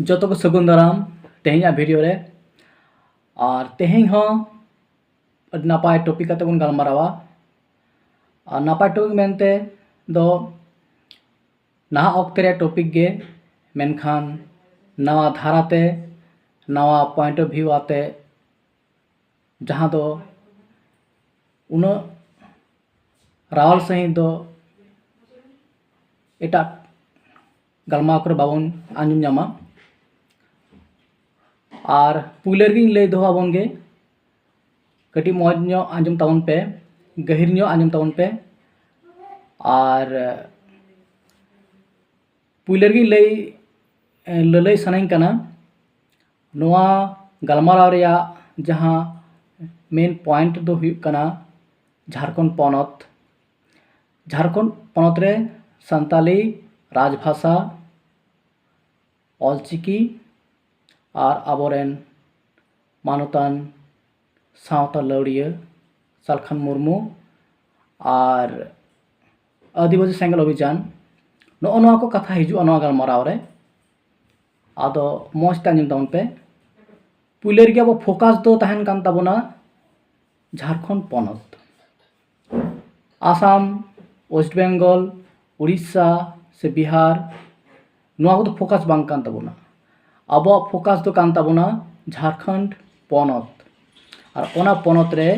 जो को सगुन दाराम तेहना वीडियो रे और तेहन हो नापाय टॉपिक काते बन गलमारावा और नापाय टॉपिक मेनते दो ना ऑक्टे रे टॉपिक गे मेनखान नवा धाराते नवा पॉइंट ऑफ व्यू आते जहाँ दो उन रावल सही दो एटा गलमा कर बाबन आंजुम जामा और पुलर गिन लय दो आबन गे कटी मौज नो आंजुम ताबन पे गहिर नो आंजुम ताबन पे और पुलर गिन लय ललय सनाइन कना नोआ गलमाराव रेया जहाँ मेन पॉइंट दो हुयुग कना झारखंड पनत रे संताली राजभाषा ऑलचिकी और आबोरेन मानतान सावता लौड़िया सालखान मुर्मू और आदिवासी सेंगल अभियान नोआ को कथा हिजुआ नोआ गलमाराव रे आदो मौज तांजुम ताबन पे पुइले रेगे अब फोकास दो तहन कान ताबोना झारखंड पनत आसाम वेस्ट बेंगल उड़ीसा से बिहार नोआ को फोकास बांग कान ताबोना अब फोकास दो कान ताबोना झारखंड पनत और ओना पनत रे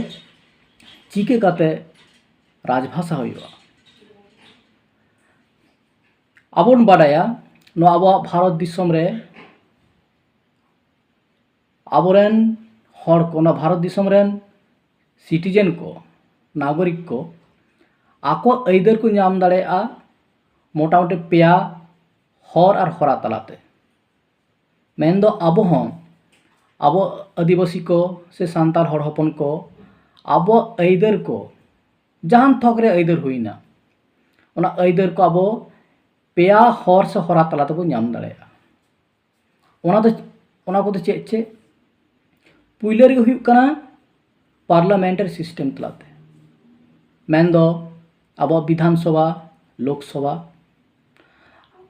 चिके काते राजभाषा हुआ आबोन बाडाया नो अब भारत दिसम रे आबोरेन हर को ना भारत दिसम रेन सिटीजन को नागरिक को आको ऐदर को नाम दाड़ेया मोटामुटी पेया हर और हरा तलाते मेन दो आबो हों आबो आदिवासी को से सांताल हर हपन को आबो ऐदर को जहान थक रे ऐदर हुईना ओना ऐदर को आबो पेया हर से हरा तलाते को नाम दाड़ेया ओना को चेक चे पुइले रे हुयुग कना पार्लियामेंटरी सिस्टम तलाते मेन दो आबो विधानसभा लोकसभा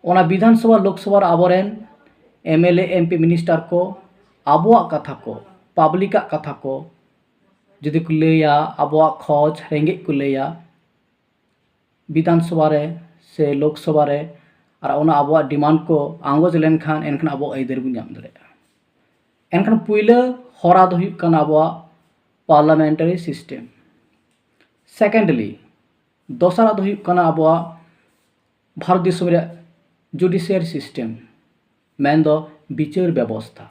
ओना विधानसभा लोकसभा आबोरेन एमएलए एमपी मिनिस्टर को आबोआ कथा को पब्लिक कथा को जुदी को लैया आबोआ खोज रेंगे को लैया विधानसभा रे से लोकसभा रे और ओना आबोआ डिमांड को आंगोज लेनखान एनखान आबो ऐदर बो नाम दाड़ेया एनखान पुइले हरा दो हुयुग कना आबोआ पार्लियामेंटरी सिस्टम सेकेंडली दोसरा दो हुयुग कना आबोआ भारत दिसम रे जुडिशियरी सिस्टम मेन दो बिचार व्यवस्था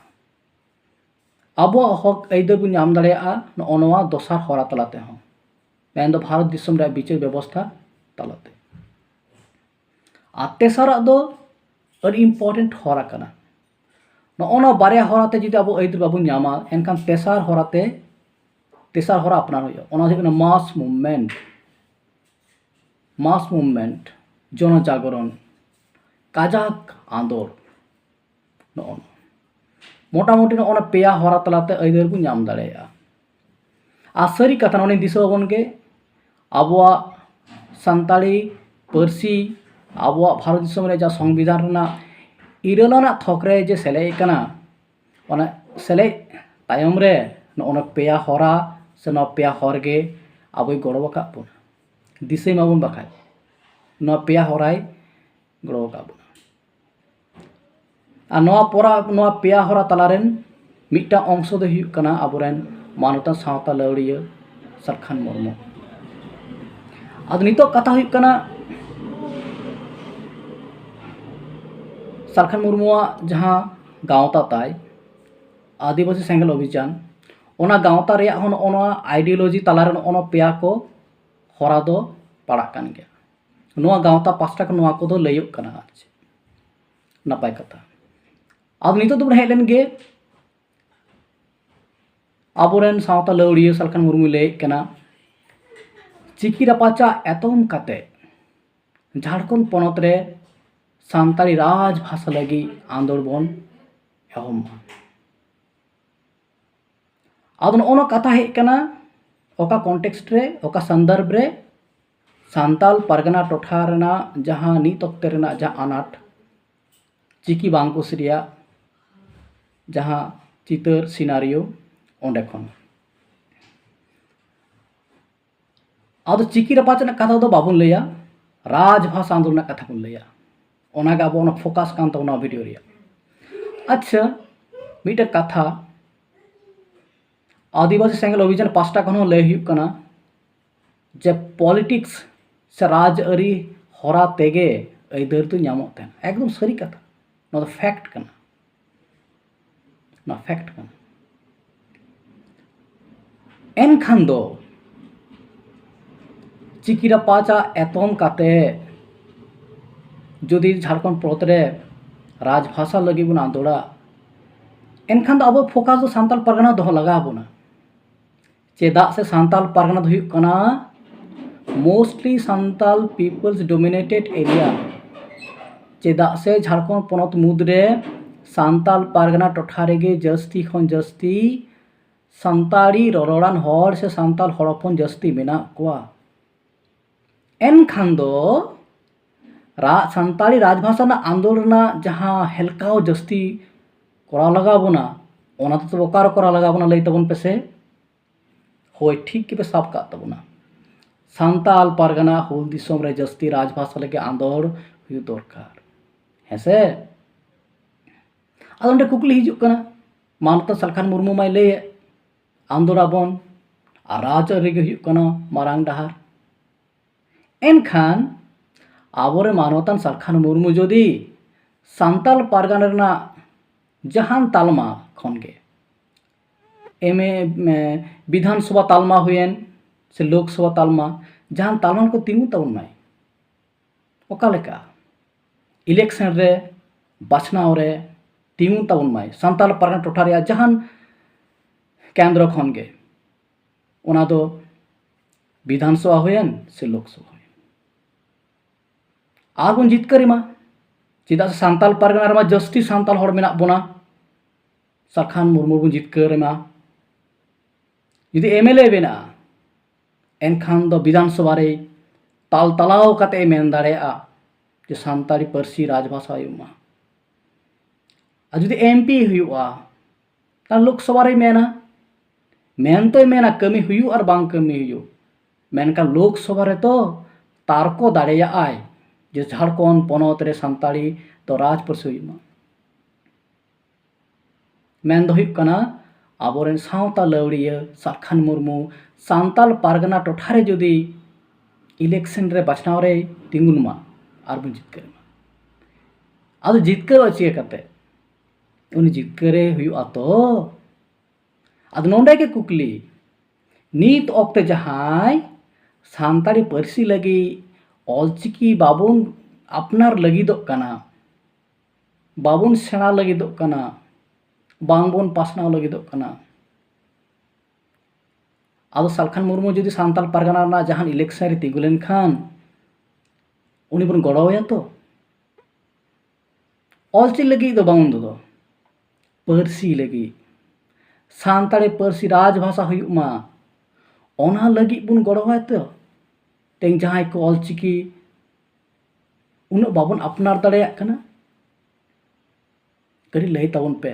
आबोआ हक ऐदर बो नाम दाड़ेया नोआ दोसर हरा तलाते हों मेन दो भारत दिसम रे बिचार व्यवस्था तलाते और तेसारा दो अड इम्पोर्टेंट हरा कना नोना बारे हराते जुदी आबो ऐदर बाबो नामा एनखान तेसार हरा अपनार हुआ ओना हुयुग कना मास मुभमेंट जनजागरण काजाक आंदोलन नोना मोटामुटी नोना पेया हरा तलाते ऐदर बो नाम दाड़ेया आ सारी कथा नोने दिसाबोन गे आबोआ संताली पारसी आबोआ भारत दिसम रे जा संविधान रेना इरालाना थकरे जे सेले कना ओना सेले तायम रे नोना पेया हरा से ना पेया हर गे आबोय गड़ो का बोना दिसै माबोन बाखाय ना पेया हराय गड़ो का बोना और नोआ पेया हरा तलारेन मिट्टा अंश दो हुयुग कना आबोरेन मानवता सावता लौड़िया सालखान मुर्मू आदो नितो कथा हुयुग कना सालखान मुर्मुआ जहाँ गाँवता ताय आदिवासी सेंगल अभियान ओना गाँवता रेया होन ओना आइडियोलॉजी तलारे ओना पेया को हरा दो पड़ा कान गया नोआ गाँवता पास्टा को नोआ को दो लयुग कना आछे नापाय कथा अब नितो तो हेज लेन गे आबोरेन सावता लौड़िया सालखान मुर्मू लय कना चिकी रापाचा एतम काते झारखंड पनत रे सांताली राजभाषा लगी आंदोलन बन एहमा आदो नोना कथा हेज कना ओका कॉन्टेक्स्ट रे ओका संदर्भ रे सांताल परगना टोठा रेना जहाँ नित ऑक्ते रेना जहाँ अनाट चिकी बांग कुसिरिया जहाँ चितर सिनारियो ओंडे खन आदो चिकी रपाच कथा दो बाबुन लैया राजभाषा आंदोलन कथा बन लैया ओनागे अब फोकास कान तबना वीडियो रिया। अच्छा मीटे कथा आदिवासी सेंगल अभियान पास्टा खन लय हुयुग कना जे पॉलिटिक्स से राजआरी हरा तेगे अइदार तो नामो तहन एकदम सारी कथा ना तो फैक्ट कना ना फैक्ट कना एनखान दो चिकिरा पाचा एतम काते जदि झारखंड पनत रे राजभाषा लगी बन आंदोड़ा एनखान दो अब फोकास दो सान्ताल परगना दो लगा बोना चेदा से सान्ताल परगना दो हुयुग कना मोस्टली सान्ताल पीपल्स डोमिनेटेड एरिया चेदा से झारखंड पनत मुद्रे सान्ताल परगना टोठा रेगे जस्ती खन जस्ती सान्ताड़ी ररड़ान हर से सान्ताल हड़पन जस्ती मेना कोआ एनखान दो सान्ताड़ी राजभाषा ना आंदोलन जहाँ हेलकाव जस्ती करा लगा बोना ओना तो बोकार करा लगा बोना लई तबन पे से होय ठीक के पे साफ का तबना सान्ताल परगना हुल दिसोम रे जस्ती राजभाषा लगे आंदोड़ हुयु दरकार हेसे आदो ओंडे कुकली हिजुग कना मानता सलखान मुर्मू माय लय आंदोड़ाबन और राजआरी गे हुयुग कना मारांग डाहार एनखान आबोरे मानवतान सलखान मुर्मू जदि सान्ताल पारगाना रेना जहान तालमा खनगे एमे विधानसभा तालमा हुएन से लोकसभा तालमा जहान तालमान को तिंगु तबन माय ओका लेका इलेक्शन रे बाछनाव रे तिंगु तबन माय सान्ताल पारगाना टोठा रे जहान केंद्र खनगे ओना दो विधानसभा हुएन से लोकसभा आर बन जितकारिमा चेदा से सान्ताल पारगना रे जस्ती सान्ताल हड़ मेना बोना सलखान मुर्मू बन जितकारिमा जुदी एमएलए बेना एनखान दो विधानसभा रे ताल तलाव काते मेन दाड़ेया जे सान्ताड़ी पारसी राजभाषा हुयुमा आ जुदी एमपी हुयुआ ता लोकसभा रे मेना मेन तो मेना कमी हुयु और बांग कमी हुयु मेनका लोकसभा रे तो तारको दाड़ेया आय जे झारखंड पनत रे सान्ताड़ी तो राज पारसी हुयुमा मेन दो हुयुग कना आबोरेन सावता लवड़िया सलखान मुर्मू सान्ताल पारगना टोठा रे जदि इलेक्शन रे बाछनाव रे तिंगुनमा आर बन जितकारिमा आदो जितकार चिए काते उनी जितकारे हुयुआ तो आदो नोंडे के कुकली नीत ओक्ते जहाय सान्ताड़ी पारसी लगी ऑलचिकी बाबुन अपनार लगिदोग कना बाबुन सेना लगिदोग कना बांगबोन पासनाव लगिदोग कना आदो सलखान मुर्मू जदि सान्ताल पारगना ना जहान इलेक्शन रे तिंगु लेनखान उनी बन गड़ावया तो ऑलची लगी दो बाउन दो पारसी लगी सान्ताड़ी पारसी राजभाषा हुयुमा ओना लगी बन गड़ावया तो तें जहां को ऑलचिकी उन बाबन अपनार दाड़ेया कना करी लय तबन पे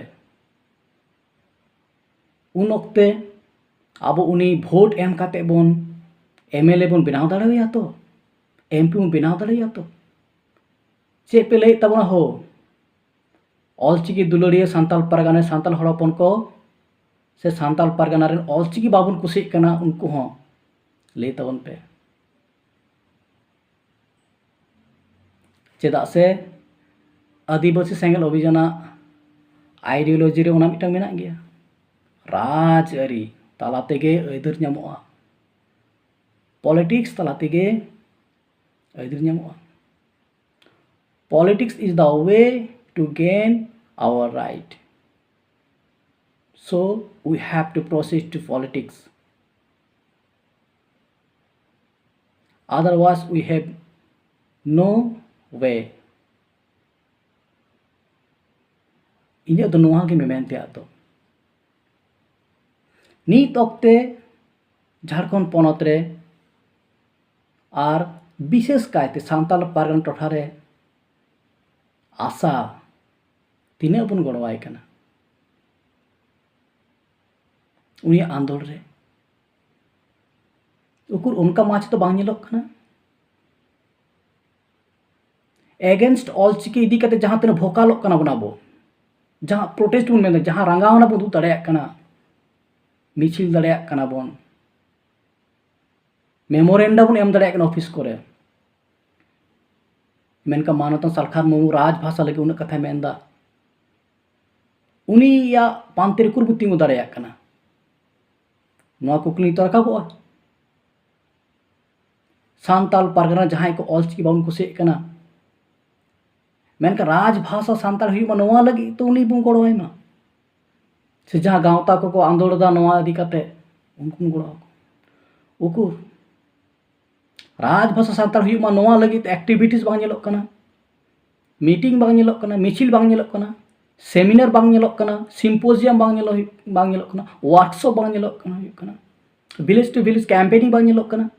उन ओक्ते अब उनी भोट एम काते बन एमएलए बन बनाव दाड़ेया तो एमपी बन बनाव दाड़ेया तो चे पे लय तबना हो ऑलचिकी दुलड़िया सान्ताल पारगाना सान्ताल हड़पन को से सान्ताल पारगाना रेन ऑलचिकी बाबन कुसी कना उनको हो लय तबन पे चेदा से आदिवासी सेंगल अभियान आइडियोलॉजी रे ओना मिटांग मेना गया राजआरी ताला तेगे अइदार नामोआ पॉलिटिक्स ताला तेगे अइदार नामोआ politics is the way to gain our right so we have to proceed to politics otherwise we have no way इन्हें तो नुआ के मेमेंते आतो नीत ओक्ते झारखंड पनत रे और विशेष कायते सान्ताल पारगना टोठा रे आशा तीना बन गड़वाय कना उनी आंदोलन रे उकुर उनका माच तो बांग ñeलok kana एगेंस्ट ऑलचिकी इदी कते जहां तने भोकालोक kana बना बो जहां प्रोटेस्ट बन मेन जहां रंगावना बो दु दाड़े kana मिছিল दाड़े kana बोन मेमोरेंडम बन एम दाड़े kana ऑफिस करे मेनका मानवता सलखान मुमु राजभाषा लगे उन कथा मेनदा उनी या पांते रिकुर बुतिंगु दाड़े kana नोआ कुकली तो रखाबोआ सांताल पारगना जहां को ऑलचिकी बाउन कुसे kana मेनका राजभाषा सांताल हुई नोआ लगी तो उनी बुन गड़वाइमा से जहां गावता को आंदोलदा नोआ इदी कते उनको गड़वा उकु राजभाषा सांताल हुई नोआ लगी एक्टिविटीज बांग ñeलok kana मीटिंग बांग ñeलok kana मिছিল बांग ñeलok kana सेमिनार बांग ñeलok kana सिम्पोजियम बांग ñeलok kana वर्कशॉप बांग ñeलok kana village to village campaigning बांग ñeलok kana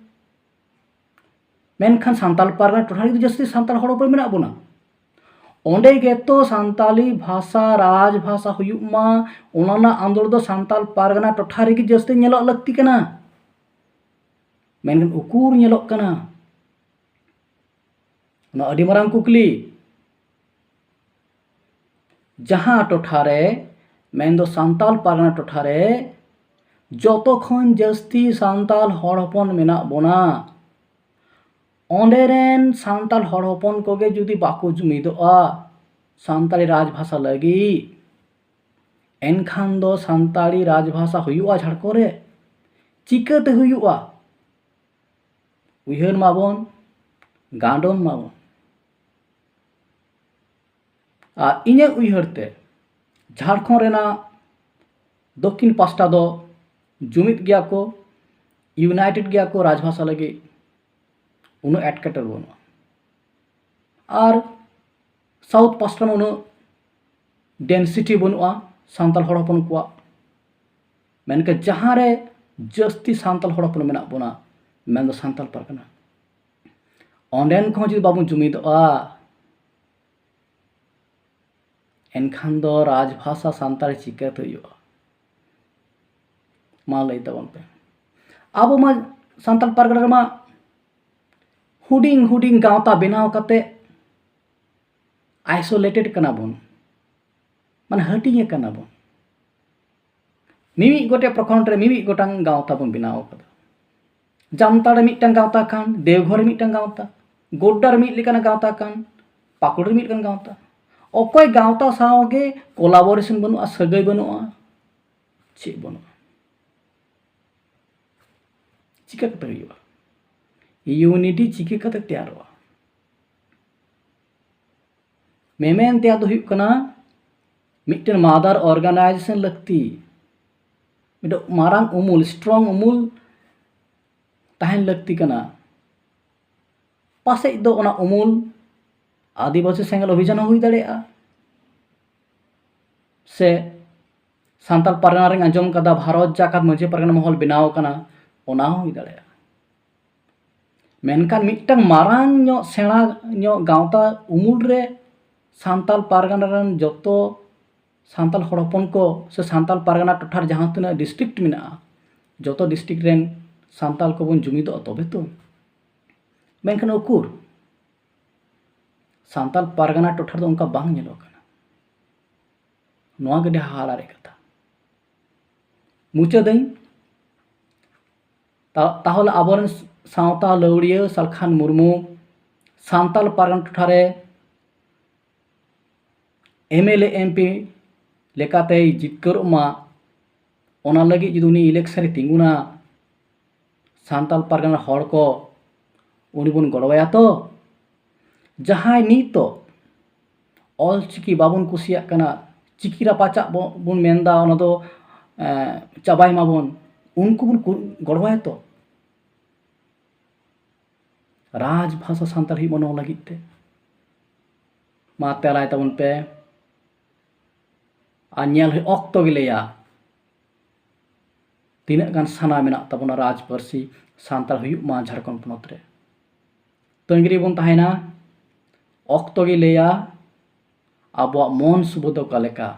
मेनखान सांताल पारगना टोठा रे जस्ती सांताल हड़ पर मेना बोना ओंडे गेतो सांताली भाषा राजभाषा हुयुमा ओनाना आंदोलन दो सांताल पारगना टोठा रे जस्ती ñeलok लक्ति kana मेनखान उकुर ñeलok kana ना अडी मारांग कुकली जहां टोठा रे मेन दो सांताल पारगना टोठा रे जतो खन जस्ती सांताल हड़ हपन मेना बोना ओंडेरेन सांताल हड़ हपन कोगे जुदी बाको जुमिदोआ सांताली राजभाषा लगी एनखान दो सांताली राजभाषा हुयुआ झाड़कोरे चिकाते हुयुआ उयहर माबोन गांडोन माबोन आ इने उयहरते झारखंड रेना दक्षिण पास्टा दो जुमिद गया को यूनाइटेड गया को राजभाषा लगी उन एटकेटर बनुआ और साउथ पास्टा में उन डेंसिटी बनुआ सांताल हड़ हपन को मेनके जहां रे जस्ती सांताल हड़ हपन मेना बोना मेन दो सांताल पारगना ओंडेन को जुदी बाबू जुमिदोआ एनखान दो राजभाषा सांताल चिकाते हुयुआ मा लई तबन पे अब मा सांताल पारगना मा हुडिंग हुडिंग गावता बनाव कते आइसोलेटेड कना बोन माने हटिंग कना बोन मिमी गोटे प्रखंड रे मिमी गोटांग गावता बोन बनाव कदा जामताड़े मिटटांग गावता खान देवघर मिटटांग गावता गोड्डार मिट लेकाना गावता खान पाकुड़ मिट लेकाना गावता अकोय गावता सावगे कोलाबोरेशन बनुआ सगै बनुआ चे बनुआ चिका कते हुयुआ यूनिटी चिका कते तैयारोआ मेमेन तैयार दो हुयुग कना मिटन मादर ऑर्गेनाइजेशन लगती मिट मारांग उमुल स्ट्रॉन्ग उमुल ताहन लगती कना पासे दो ओना उमुल आदिवासी सेंगल अभियान हुई दाड़ेया से सांताल पारगना रे आंजम कदा भारत जाकात मझे पारगना महल बनाव कना ओना हुई दाड़ेया मेनकान मिटटांग मारांग ᱧᱚ सेणा ᱧᱚ गावता उमुल रे सांताल पारगना रन जतो सांताल हड़ हपन को से सांताल पारगना टोठार जहां तना डिस्ट्रिक्ट मेना जतो डिस्ट्रिक्ट रेन सांताल को बन जुमिदो तबे तो मेनखान उकुर सांताल पारगना टोठार दो उनका बांग ñeलok kana नोआ गडे हाला रे कथा मुचादई ताहले आबोरन सावता लौड़िया सलखान मुर्मू सांताल पारगना टोठारे एमएलए एमपी लेकाते जितकरोमा ओना लगी जुदी उनी इलेक्शन रे तिंगुना सांताल पारगना हड़ को उनी बन गड़वाया तो जहां नीतो ऑलचिकी बाबन कुसिया कना चिकीरा पाचा बन मेनदा ओना दो चाबाई माबन उनको बन गड़वाया तो राजभाषा सांताल ही बनो लगिते मा तेलाय तबन पे आ ñel हुई ऑक्तो गिलेया तीना गान साना मेना तबना राजपार्सी सांताल हुयुग मा झारखंड पनत रे तंगिरी बन ताहेना ऑक्तो गिलेया आबो मन सुबो दो कालेका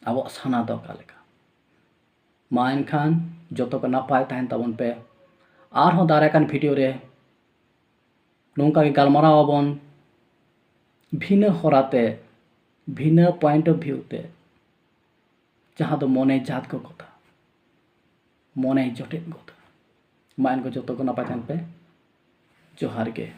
आबो साना दो कालेका मा एनखान जतो को नापाय तहन ताबन पे आरहों दारायकान भिडियो रे नोंका के गालमाराव आबन भिन्न हराते भिन्न पॉइंट ऑफ व्यू ते जहाँ दो मने जात को कथा मने जटिल कथा मा एनको जतो को नापाय तहन पे जोहार के।